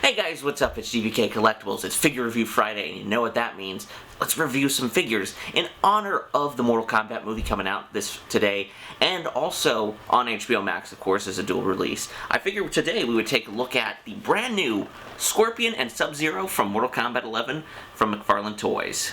Hey guys, what's up? It's GVKcollectibles. It's Figure Review Friday, and you know what that means. Let's review some figures in honor of the Mortal Kombat movie coming out today, and also on HBO Max, of course, as a dual release. I figured today we would take a look at the brand new Scorpion and Sub-Zero from Mortal Kombat 11 from McFarlane Toys.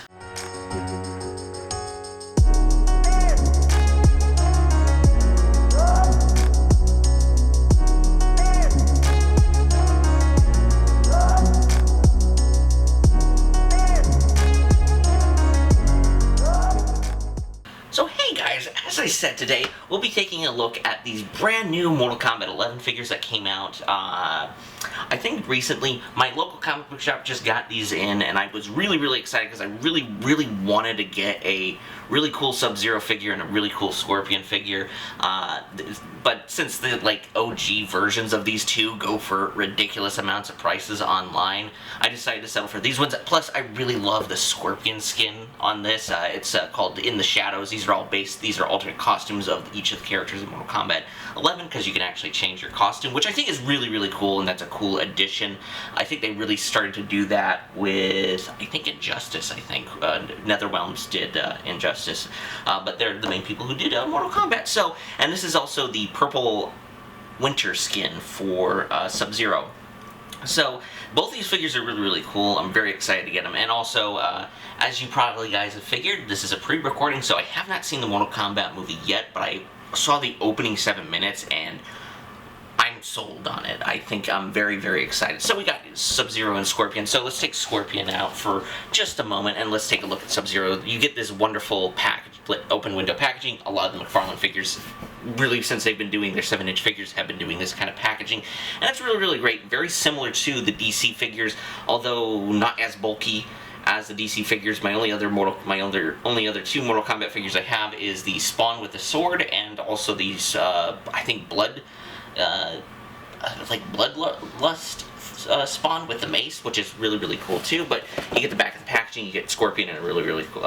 As I said, today we'll be taking a look at these brand new Mortal Kombat 11 figures that came out, I think recently. My local comic book shop just got these in, and I was really excited because I really wanted to get a really cool Sub-Zero figure and a really cool Scorpion figure, but since the OG versions of these two go for ridiculous amounts of prices online, I decided to settle for these ones. Plus, I really love the Scorpion skin on this. It's called In the Shadows. These are alternate costumes of each of the characters in Mortal Kombat 11, because you can actually change your costume, which I think is really cool, and that's a cool addition. I think they really started to do that with, I think, Injustice. NetherRealms did Injustice, but they're the main people who did Mortal Kombat. So, and this is also the purple winter skin for Sub-Zero. So, both these figures are really cool. I'm very excited to get them. And also, as you probably guys have figured, this is a pre-recording, so I have not seen the Mortal Kombat movie yet, but I saw the opening 7 minutes, and I'm sold on it. I think I'm very excited. So we got Sub-Zero and Scorpion. So let's take Scorpion out for just a moment, and let's take a look at Sub-Zero. You get this wonderful open window packaging. A lot of the McFarlane figures, really, since they've been doing their 7-inch figures, have been doing this kind of packaging, and that's really great. Very similar to the DC figures, although not as bulky as the DC figures. My only other two Mortal Kombat figures I have is the Spawn with the sword, and also these I think Bloodlust Spawn with the mace, which is really cool too. But you get the back of the packaging, you get Scorpion in a really cool,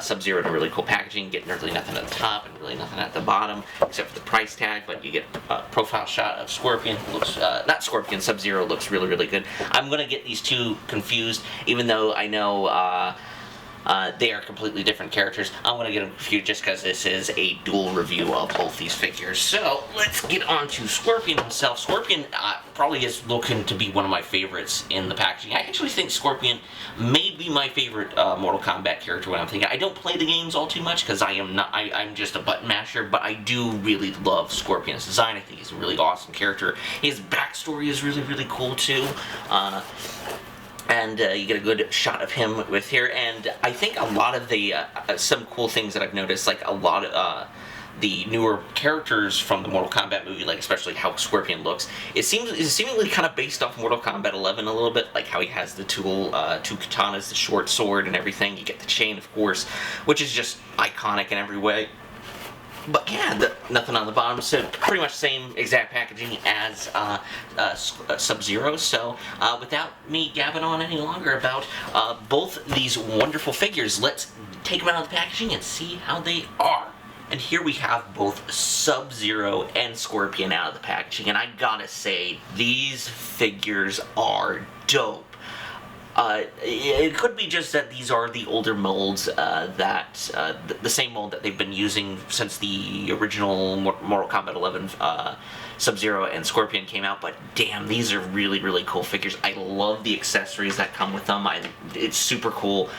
Sub-Zero in a really cool packaging. You get really nothing at the top and really nothing at the bottom, except for the price tag. But you get a profile shot of Scorpion. Looks not Scorpion, Sub-Zero looks really good. I'm gonna get these two confused, even though I know they are completely different characters. I'm going to get them confused just because this is a dual review of both these figures. So, let's get on to Scorpion himself. Scorpion probably is looking to be one of my favorites in the packaging. I actually think Scorpion may be my favorite Mortal Kombat character when I'm thinking. I don't play the games all too much because I'm just a button masher, but I do really love Scorpion's design. I think he's a really awesome character. His backstory is really cool too. And you get a good shot of him with here, and I think a lot of the some cool things that I've noticed, like a lot of the newer characters from the Mortal Kombat movie, like especially how Scorpion looks, is seemingly kind of based off Mortal Kombat 11 a little bit, like how he has the two katanas, the short sword, and everything. You get the chain, of course, which is just iconic in every way. But yeah, nothing on the bottom, so pretty much same exact packaging as Sub-Zero. So without me gabbing on any longer about both these wonderful figures, let's take them out of the packaging and see how they are. And here we have both Sub-Zero and Scorpion out of the packaging, and I gotta say, these figures are dope. It could be just that these are the older molds, the same mold that they've been using since the original Mortal Kombat 11 Sub-Zero and Scorpion came out, but damn, these are really cool figures. I love the accessories that come with them. It's super cool.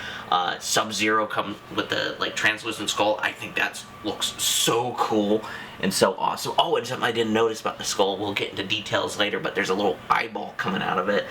Sub-Zero come with the translucent skull. I think that looks so cool and so awesome. Oh, and something I didn't notice about the skull, we'll get into details later, but there's a little eyeball coming out of it,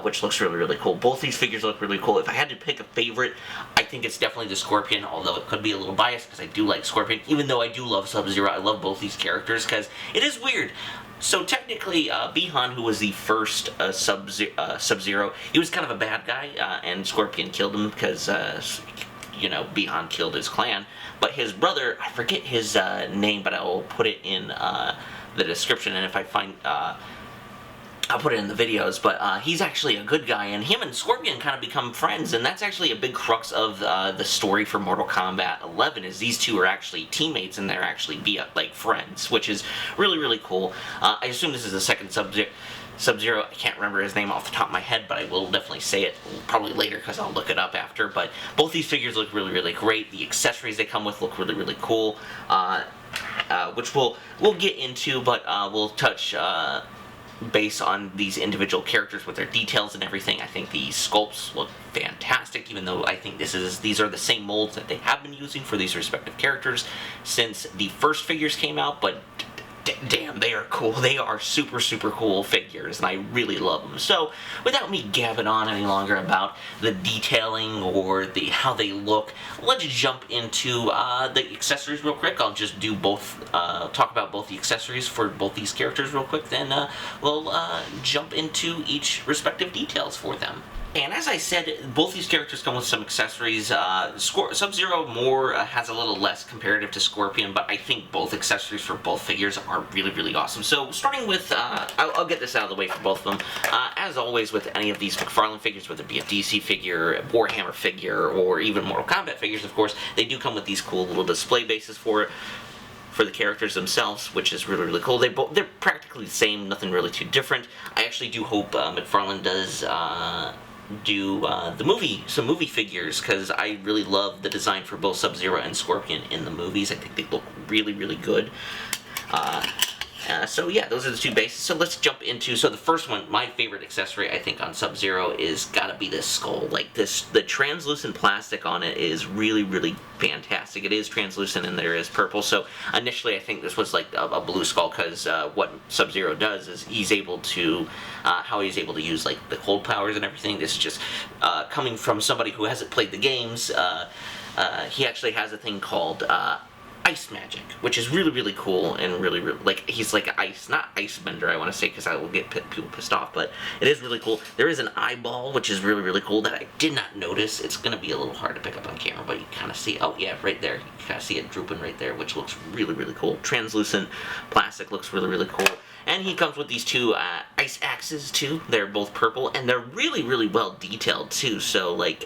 which looks really cool. Both these figures look really cool. If I had to pick a favorite, I think it's definitely the Scorpion, although it could be a little biased because I do like Scorpion. Even though I do love Sub-Zero, I love both these characters because it is weird. So technically, Bihan, who was the first Sub-Zero, he was kind of a bad guy, and Scorpion killed him because, Bihan killed his clan. But his brother, I forget his name, but I will put it in the description, and if I find I'll put it in the videos, but he's actually a good guy, and him and Scorpion kind of become friends, and that's actually a big crux of the story for Mortal Kombat 11, is these two are actually teammates, and they're actually friends, which is really, really cool. I assume this is the second Sub-Zero. I can't remember his name off the top of my head, but I will definitely say it probably later because I'll look it up after. But both these figures look really, really great. The accessories they come with look really, really cool, which we'll get into, but we'll touch base on these individual characters with their details and everything. I think the sculpts look fantastic, even though I think these are the same molds that they have been using for these respective characters since the first figures came out, but damn, they are cool. They are super, super cool figures, and I really love them. So, without me gabbing on any longer about the detailing or how they look, let's jump into the accessories real quick. I'll just do both, talk about both the accessories for both these characters real quick, then we'll jump into each respective details for them. And as I said, both these characters come with some accessories. Sub-Zero more has a little less comparative to Scorpion, but I think both accessories for both figures are really, really awesome. So starting with, I'll get this out of the way for both of them. As always with any of these McFarlane figures, whether it be a DC figure, a Warhammer figure, or even Mortal Kombat figures, of course, they do come with these cool little display bases for the characters themselves, which is really, really cool. They're practically the same, nothing really too different. I actually do hope McFarlane does do some movie figures, because I really love the design for both Sub-Zero and Scorpion in the movies. I think they look really, really good. So yeah, those are the two bases. So let's jump into, so the first one, my favorite accessory I think on Sub-Zero is gotta be this skull. Like the translucent plastic on it is really, really fantastic. It is translucent and there is purple. So initially I think this was like a blue skull, because what Sub-Zero does is he's able to, how he's able to use like the cold powers and everything. This is just coming from somebody who hasn't played the games. He actually has a thing called ice magic, which is really, really cool, and really, really, like, he's like not ice bender, I want to say, because I will get people pissed off, but it is really cool. There is an eyeball, which is really, really cool, that I did not notice. It's going to be a little hard to pick up on camera, but you kind of see, oh yeah, right there, you kind of see it drooping right there, which looks really, really cool. Translucent plastic looks really, really cool. And he comes with these two ice axes too. They're both purple, and they're really, really well detailed too. So like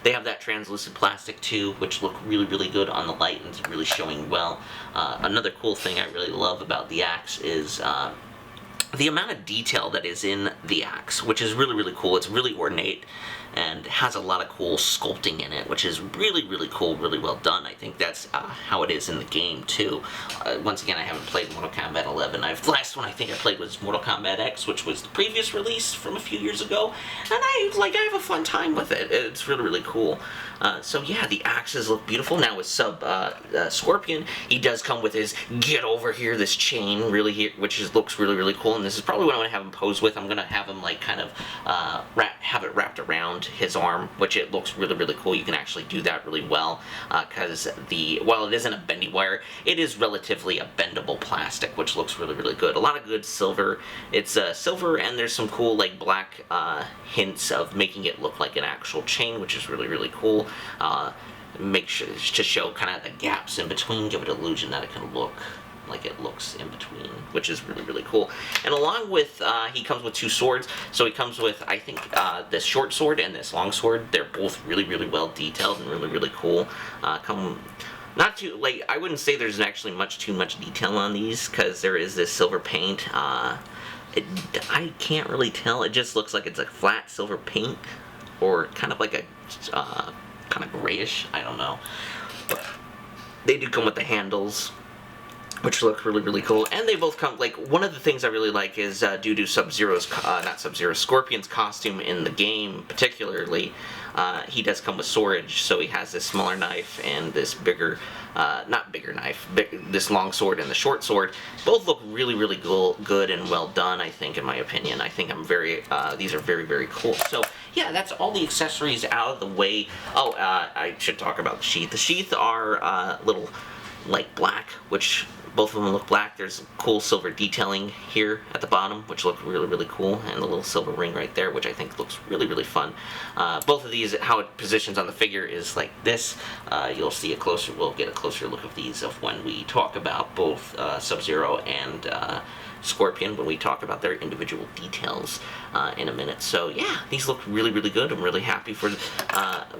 they have that translucent plastic too, which look really, really good on the light and it's really showing well. Another cool thing I really love about the axe is the amount of detail that is in the axe, which is really, really cool. It's really ornate and has a lot of cool sculpting in it, which is really, really cool, really well done. I think that's how it is in the game too. Once again, I haven't played Mortal Kombat 11. The last one I think I played was Mortal Kombat X, which was the previous release from a few years ago, and I have a fun time with it. It's really, really cool. So yeah, the axes look beautiful. Now with Scorpion, he does come with his get over here, this chain, really here, which looks really, really cool. And this is probably what I'm gonna have him pose with. I'm gonna have him like kind of have it wrapped around his arm, which it looks really, really cool. You can actually do that really well, because while it isn't a bendy wire, it is relatively a bendable plastic, which looks really, really good. A lot of good silver. It's silver, and there's some cool like black hints of making it look like an actual chain, which is really, really cool. Make sure to show kind of the gaps in between, give it an illusion that it can look like it looks in between, which is really, really cool. And along with, he comes with two swords. So he comes with, I think, this short sword and this long sword. They're both really, really well detailed and really, really cool. Not too, like, I wouldn't say there's actually too much detail on these, because there is this silver paint. I can't really tell. It just looks like it's a flat silver paint, or kind of like a kind of grayish, I don't know. But they do come with the handles, which look really, really cool. And they both come, like, one of the things I really like is due to Scorpion's costume in the game particularly, he does come with storage, so he has this smaller knife and this bigger, this long sword and the short sword. Both look really, really good and well done, I think, in my opinion. I think these are very, very cool. So, yeah, that's all the accessories out of the way. Oh, I should talk about the sheath. The sheath are little, like, black, which both of them look black. There's cool silver detailing here at the bottom, which look really, really cool, and the little silver ring right there, which I think looks really, really fun. Both of these, how it positions on the figure is like this. We'll get a closer look of these when we talk about both Sub-Zero and Scorpion when we talk about their individual details in a minute. So yeah, these look really, really good. I'm really happy for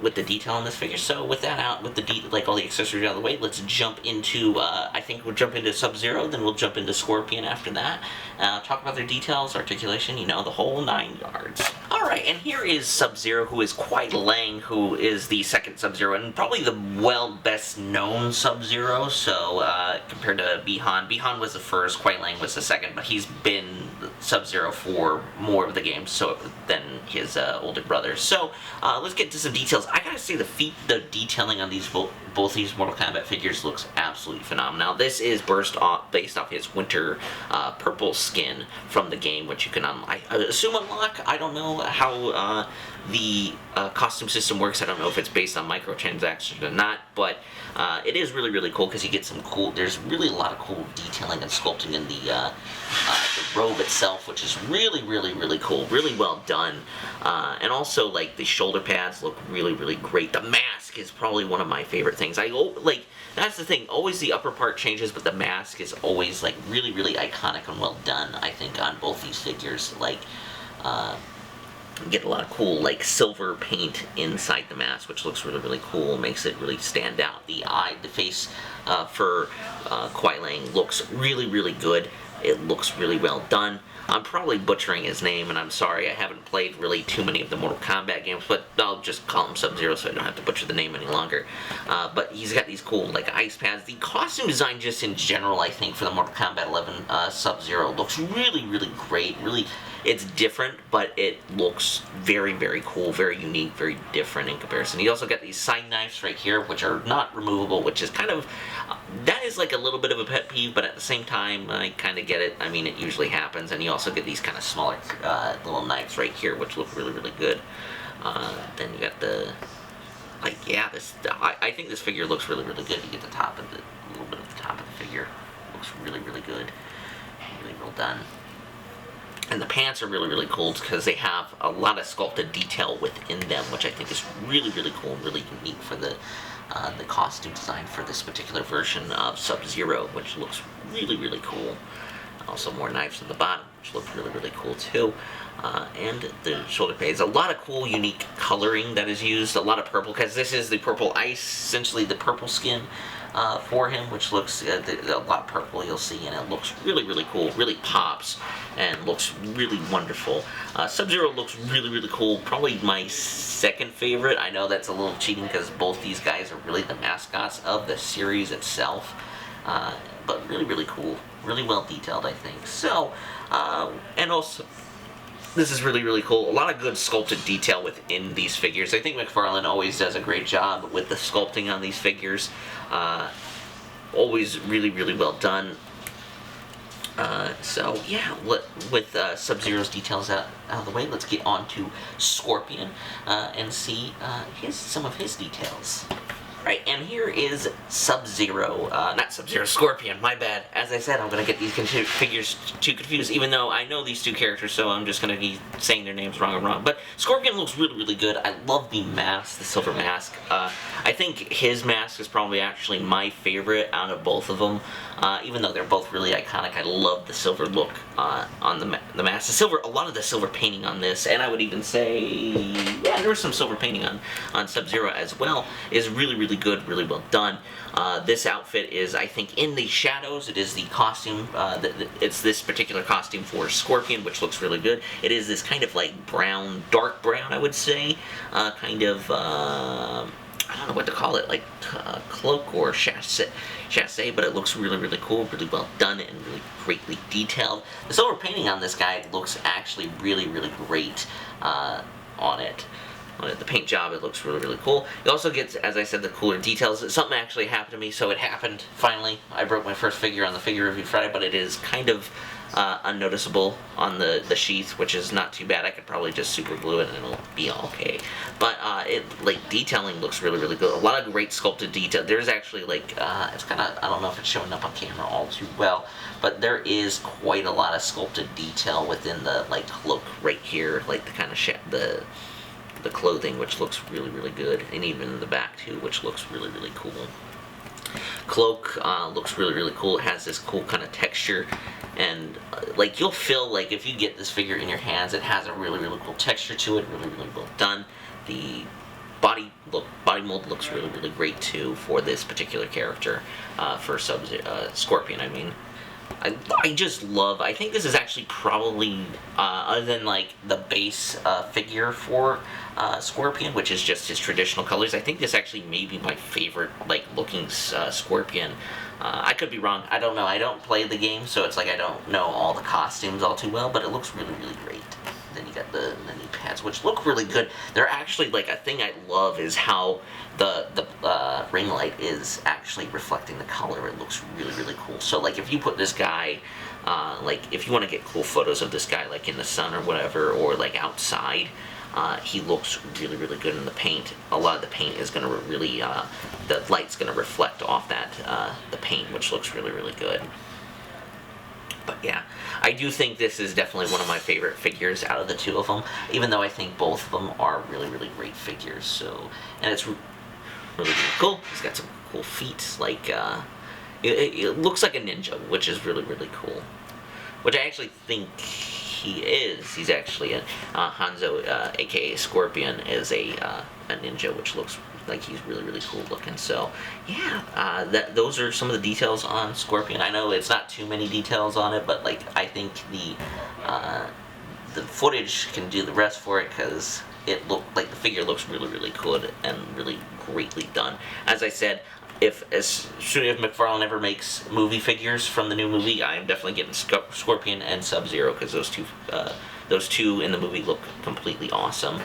with the detail on this figure. So with that out, with the all the accessories out of the way, let's jump into. I think we'll jump into Sub-Zero, then we'll jump into Scorpion after that. Talk about their details, articulation, you know, the whole 9 yards. All right, and here is Sub-Zero, who is Kwai Lang, who is the second Sub-Zero and probably the best known Sub-Zero. So compared to Bihan, Bihan was the first, Kwai Lang was the second, but he's been Sub-Zero for more of the games than his older brother. So let's get to some details. I gotta say the detailing on these both these Mortal Kombat figures looks absolutely phenomenal. Now this is based off his winter purple skin from the game, which you can I assume unlock. I don't know how the costume system works. I don't know if it's based on microtransactions or not, but it is really, really cool because you get some cool. There's really a lot of cool detailing and sculpting in the robe itself, which is really, really, really cool. Really well done, and also like the shoulder pads look really, really great. The mask is probably one of my favorite things. That's the thing. Always the upper part changes, but the mask is always like really, really iconic and well done. I think on both these figures, you get a lot of cool like silver paint inside the mask, which looks really, really cool. Makes it really stand out. The face for Kwai Lang looks really, really good. It looks really well done. I'm probably butchering his name, and I'm sorry. I haven't played really too many of the Mortal Kombat games, but I'll just call him Sub-Zero so I don't have to butcher the name any longer. But he's got these cool like ice pads. The costume design just in general, I think, for the Mortal Kombat 11 Sub-Zero looks really, really great. Really, it's different, but it looks very, very cool, very unique, very different in comparison. You also got these side knives right here, which are not removable, which is kind of, that is like a little bit of a pet peeve, but at the same time, I kind of get it. I mean, it usually happens, and you also get these kind of smaller little knives right here, which look really, really good. Then you got the, I think this figure looks really, really good. You get the top of a little bit of the top of the figure. Looks really, really good. Really well done. And the pants are really, really cool because they have a lot of sculpted detail within them, which I think is really, really cool and really unique for the costume design for this particular version of Sub-Zero, which looks really, really cool. Also more knives at the bottom, which look really, really cool too. And the shoulder pads. A lot of cool, unique coloring that is used. A lot of purple, because this is the purple ice, essentially the purple skin for him, which looks a lot purple, you'll see, and it looks really, really cool. Really pops and looks really wonderful. Sub-Zero looks really, really cool. Probably my second favorite. I know that's a little cheating because both these guys are really the mascots of the series itself. But really, really cool. Really well detailed, I think. So, and also, this is really, really cool. A lot of good sculpted detail within these figures. I think McFarlane always does a great job with the sculpting on these figures. Always really, really well done. So, yeah, with Sub-Zero's details out of the way, let's get on to Scorpion and see some of his details. Right, and here is Sub-Zero, not Sub-Zero, Scorpion, my bad. As I said, I'm going to get these figures too confused, even though I know these two characters, so I'm just going to be saying their names wrong and wrong. But Scorpion looks really, really good. I love the mask, the silver mask. I think his mask is probably actually my favorite out of both of them. Even though they're both really iconic, I love the silver look on the mask. The silver, a lot of the silver painting on this, and I would even say, yeah, there was some silver painting on Sub-Zero as well, is really, really good, really well done. This outfit is, I think, in the shadows. It is the costume, it's this particular costume for Scorpion, which looks really good. It is this kind of like brown, dark brown, I would say, kind of, I don't know what to call it, like cloak or chassis, but it looks really, really cool, really well done, and really greatly detailed. The silver painting on this guy looks actually really, really great on it. The paint job, it looks really, really cool. It also gets, as I said, the cooler details. Something actually happened to me, so it happened, finally. I broke my first figure on the Figure Review Friday, but it is kind of unnoticeable on the sheath, which is not too bad. I could probably just super glue it and it'll be okay. But detailing looks really, really good. A lot of great sculpted detail. There's actually it's kind of, I don't know if it's showing up on camera all too well, but there is quite a lot of sculpted detail within the cloak right here, like the kind of the clothing, which looks really, really good, and even in the back too, which looks really, really cool. cloak looks really, really cool. It has this cool kind of texture, and like you'll feel like if you get this figure in your hands, it has a really, really cool texture to it. Really, really well done. The body mold looks really, really great too for this particular character, for Scorpion. I mean, I just love. I think this is actually probably other than like the base figure for Scorpion, which is just his traditional colors. I think this actually may be my favorite like looking Scorpion. I could be wrong. I don't know. I don't play the game, so it's like I don't know all the costumes all too well, but it looks really, really great. Then you got the knee pads, which look really good. They're actually, like, a thing I love is how the ring light is actually reflecting the color. It looks really, really cool. So, like, if you put this guy, like, if you want to get cool photos of this guy, like, in the sun or whatever, or, like, outside, he looks really, really good in the paint. A lot of the paint is going to really, the light's going to reflect off that, the paint, which looks really, really good. But yeah, I do think this is definitely one of my favorite figures out of the two of them, even though I think both of them are really, really great figures. So, and it's really, really cool. He's got some cool feet, like, it looks like a ninja, which is really, really cool. Which I actually think he is. He's actually a Hanzo, aka Scorpion, is a ninja, which looks like he's really, really cool looking. So yeah, those are some of the details on Scorpion. I know it's not too many details on it, but like I think the footage can do the rest for it, because it looked like the figure looks really, really good and really greatly done. As I said, as soon as McFarlane ever makes movie figures from the new movie, I am definitely getting Scorpion and Sub-Zero, because those two in the movie look completely awesome.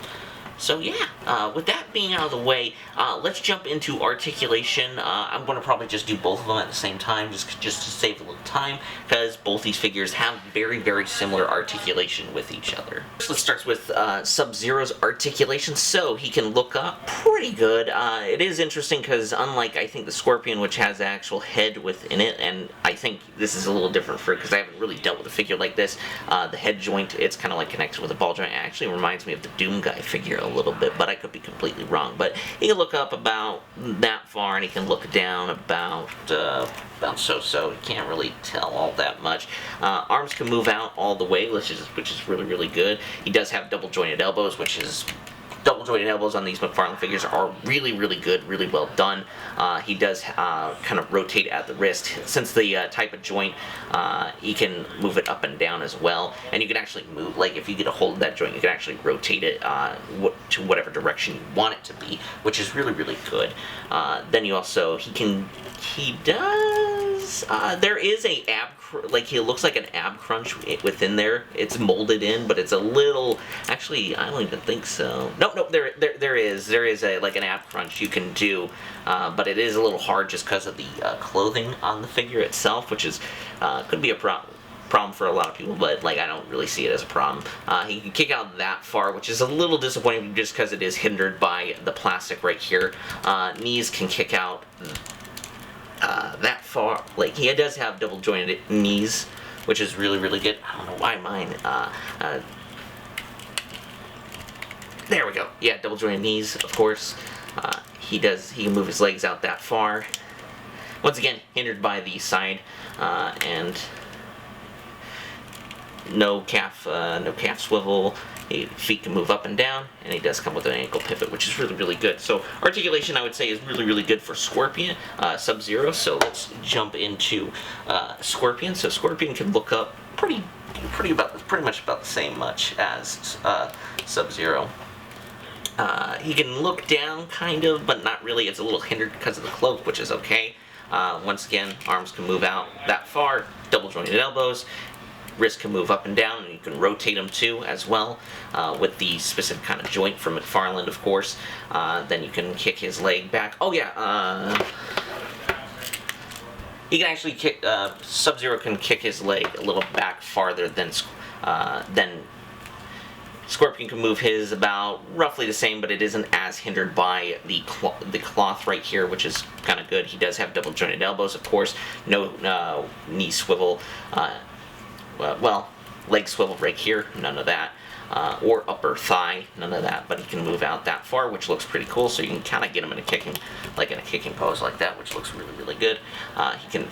So yeah, with that being out of the way, let's jump into Articulation. I'm going to probably just do both of them at the same time, just to save a little time, because both these figures have very, very similar articulation with each other. So let's start with Sub-Zero's articulation. So he can look up pretty good. It is interesting because unlike, I think, the Scorpion, which has the actual head within it, and I think this is a little different for, because I haven't really dealt with a figure like this, the head joint, it's kind of like connected with a ball joint. It actually reminds me of the Doom Guy figure a little bit, but I could be completely wrong. But he can look up about that far, and he can look down about so. You can't really tell all that much. Arms can move out all the way, which is really, really good. He does have double jointed elbows, which is double jointed elbows on these McFarlane figures are really, really good, really well done. He does kind of rotate at the wrist. Since the type of joint, he can move it up and down as well. And you can actually move, like if you get a hold of that joint, you can actually rotate it to whatever direction you want it to be, which is really, really good. Then you also, there is a like he looks like an ab crunch within there. It's molded in, but it's a little, actually I don't even think so. No, there is a like an ab crunch you can do, but it is a little hard just because of the clothing on the figure itself, which is could be a problem for a lot of people, but like I don't really see it as a problem. He can kick out that far, which is a little disappointing just because it is hindered by the plastic right here. Knees can kick out that far. Like he does have double jointed knees, which is really, really good. I don't know why mine. There we go. Yeah, double jointed knees, of course. He can move his legs out that far. Once again, hindered by the side and no calf swivel. Feet can move up and down, and he does come with an ankle pivot, which is really, really good. So articulation, I would say, is really, really good for Scorpion, Sub-Zero. So let's jump into Scorpion. So Scorpion can look up pretty much about the same much as Sub-Zero. He can look down, kind of, but not really. It's a little hindered because of the cloak, which is okay. Once again, arms can move out that far, double jointed elbows. Wrist can move up and down, and you can rotate them too as well, with the specific kind of joint from McFarlane, of course. Then you can kick his leg back. Oh yeah, he can actually kick. Sub-Zero can kick his leg a little back farther than Scorpion can move his about roughly the same, but it isn't as hindered by the cloth right here, which is kind of good. He does have double jointed elbows, of course. No knee swivel. Well, leg swivel right here, none of that. or upper thigh, none of that, but he can move out that far, which looks pretty cool, so you can kind of get him in a kicking pose like that, which looks really, really good. He can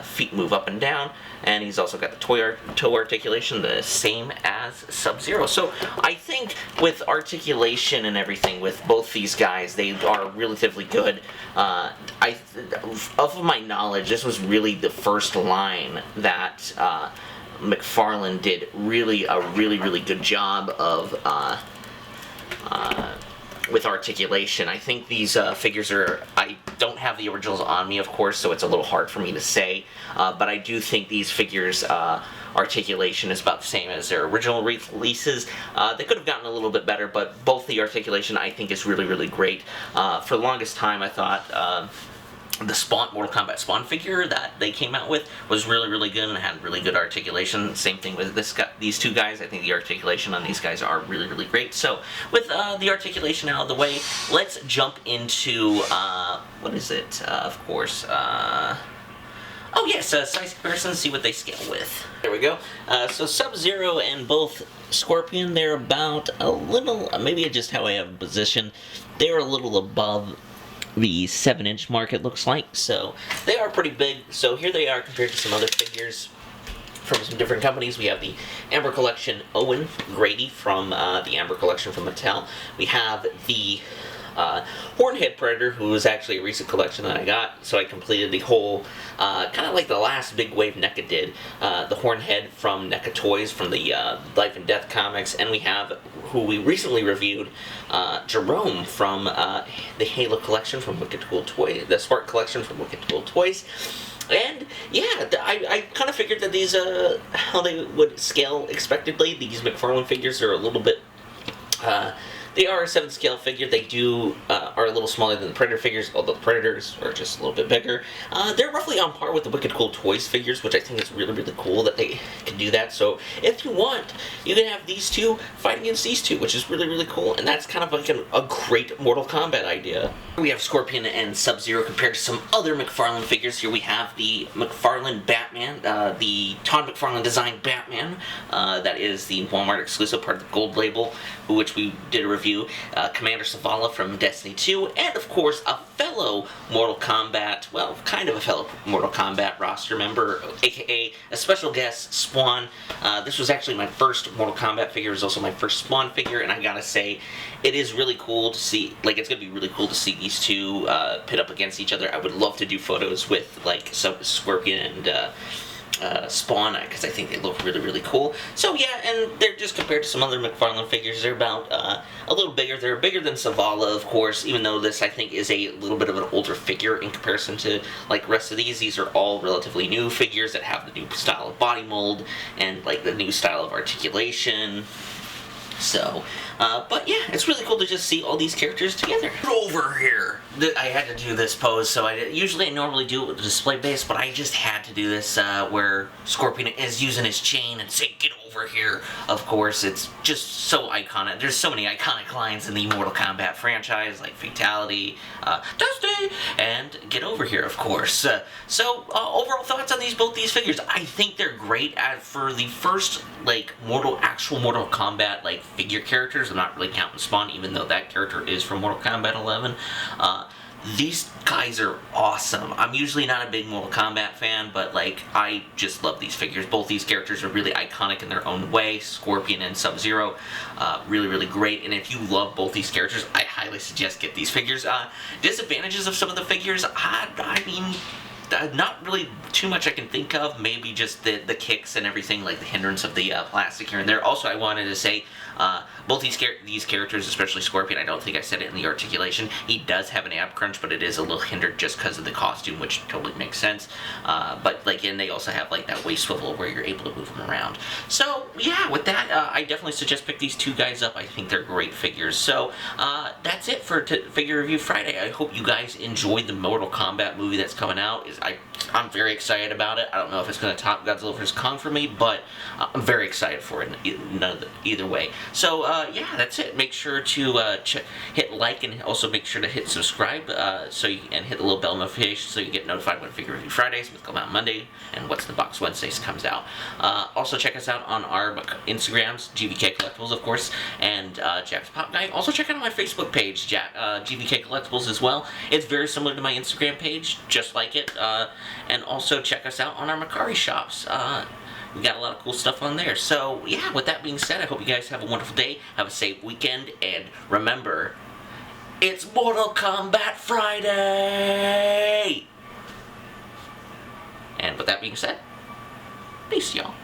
feet move up and down, and he's also got the toe articulation, the same as Sub-Zero. So I think with articulation and everything with both these guys, they are relatively good. Of my knowledge, this was really the first line that McFarlane did a really good job of with articulation. I think these figures I don't have the originals on me, of course, so it's a little hard for me to say, but I do think these figures articulation is about the same as their original releases. They could have gotten a little bit better, but both the articulation I think is really great. For the longest time I thought the Mortal Kombat Spawn figure that they came out with was really good and had really good articulation. Same thing with these two guys. I think the articulation on these guys are really great. So with the articulation out of the way, let's jump into what is it? Of course. Oh yes, size comparison, see what they scale with. There we go. So Sub-Zero and both Scorpion, they're about a little, maybe just how I have them positioned, they're a little above the 7-inch mark, it looks like, so they are pretty big. So here they are compared to some other figures from some different companies. We have the Amber Collection Owen Grady from the Amber Collection from Mattel. We have the Hornhead Predator, who was actually a recent collection that I got, so I completed the whole, kind of like the last big wave NECA did, the Hornhead from NECA Toys from the Life and Death comics, and we have, who we recently reviewed, Jerome from the Halo collection from Wicked Cool Toys, the Spark collection from Wicked Cool Toys. And yeah, I kind of figured that these, how they would scale expectedly. These McFarlane figures are a little bit, they are a 7 scale figure. They are a little smaller than the Predator figures, although the Predators are just a little bit bigger. They're roughly on par with the Wicked Cool Toys figures, which I think is really cool that they can do that. So if you want, you can have these two fight against these two, which is really cool, and that's kind of like a great Mortal Kombat idea. We have Scorpion and Sub-Zero compared to some other McFarlane figures. Here we have the McFarlane Batman, the Todd McFarlane designed Batman, that is the Walmart exclusive, part of the Gold label, which we did a review. Commander Zavala from Destiny 2, and of course a fellow Mortal Kombat, well, kind of a fellow Mortal Kombat roster member, aka a special guest, Spawn. This was actually my first Mortal Kombat figure. It was also my first Spawn figure, and I gotta say, it is really cool to see, like, it's gonna be really cool to see these two pit up against each other. I would love to do photos with, like, Scorpion and Spawn, because I think they look really cool. So yeah, and they're just compared to some other McFarlane figures. They're about a little bigger. They're bigger than Zavala, of course, even though this, I think, is a little bit of an older figure in comparison to, like, the rest of these. These are all relatively new figures that have the new style of body mold and, like, the new style of articulation. So, but yeah, it's really cool to just see all these characters together. Over here! I had to do this pose, so usually I normally do it with the display base, but I just had to do this where Scorpion is using his chain and say, "Get over here." Of course, it's just so iconic. There's so many iconic lines in the Mortal Kombat franchise, like Fatality, Dusty, and "Get over here," of course. So, overall thoughts on both these figures. I think they're great. For the first, like, actual Mortal Kombat, like, figure characters, I'm not really counting Spawn, even though that character is from Mortal Kombat 11. These guys are awesome. I'm usually not a big Mortal Kombat fan, but, like, I just love these figures. Both these characters are really iconic in their own way. Scorpion and Sub-Zero, really great. And if you love both these characters, I highly suggest get these figures. Disadvantages of some of the figures, I mean, not really too much I can think of. Maybe just the kicks and everything, like the hindrance of the plastic here and there. Also, I wanted to say, both these characters, especially Scorpion, I don't think I said it in the articulation, he does have an ab crunch, but it is a little hindered just because of the costume, which totally makes sense. But, like, and they also have, like, that waist swivel where you're able to move them around. So, yeah, with that, I definitely suggest pick these two guys up. I think they're great figures. So, that's it for Figure Review Friday. I hope you guys enjoyed the Mortal Kombat movie that's coming out. I I'm very excited about it. I don't know if it's going to top Godzilla vs. Kong for me, but I'm very excited for it either way. So, yeah, that's it. Make sure to hit like and also make sure to hit subscribe and hit the little bell notification so you get notified when Figure Review Fridays, Mythical Mountain Monday, and What's in the Box Wednesdays comes out. Also, check us out on our Instagrams, GVKcollectibles, of course, and Jack's Pop Guy. Also, check out my Facebook page, GVKcollectibles, as well. It's very similar to my Instagram page, just like it. And also check us out on our Mercari shops. We got a lot of cool stuff on there. So, yeah, with that being said, I hope you guys have a wonderful day, have a safe weekend, and remember, it's Mortal Kombat Friday! And with that being said, peace, y'all.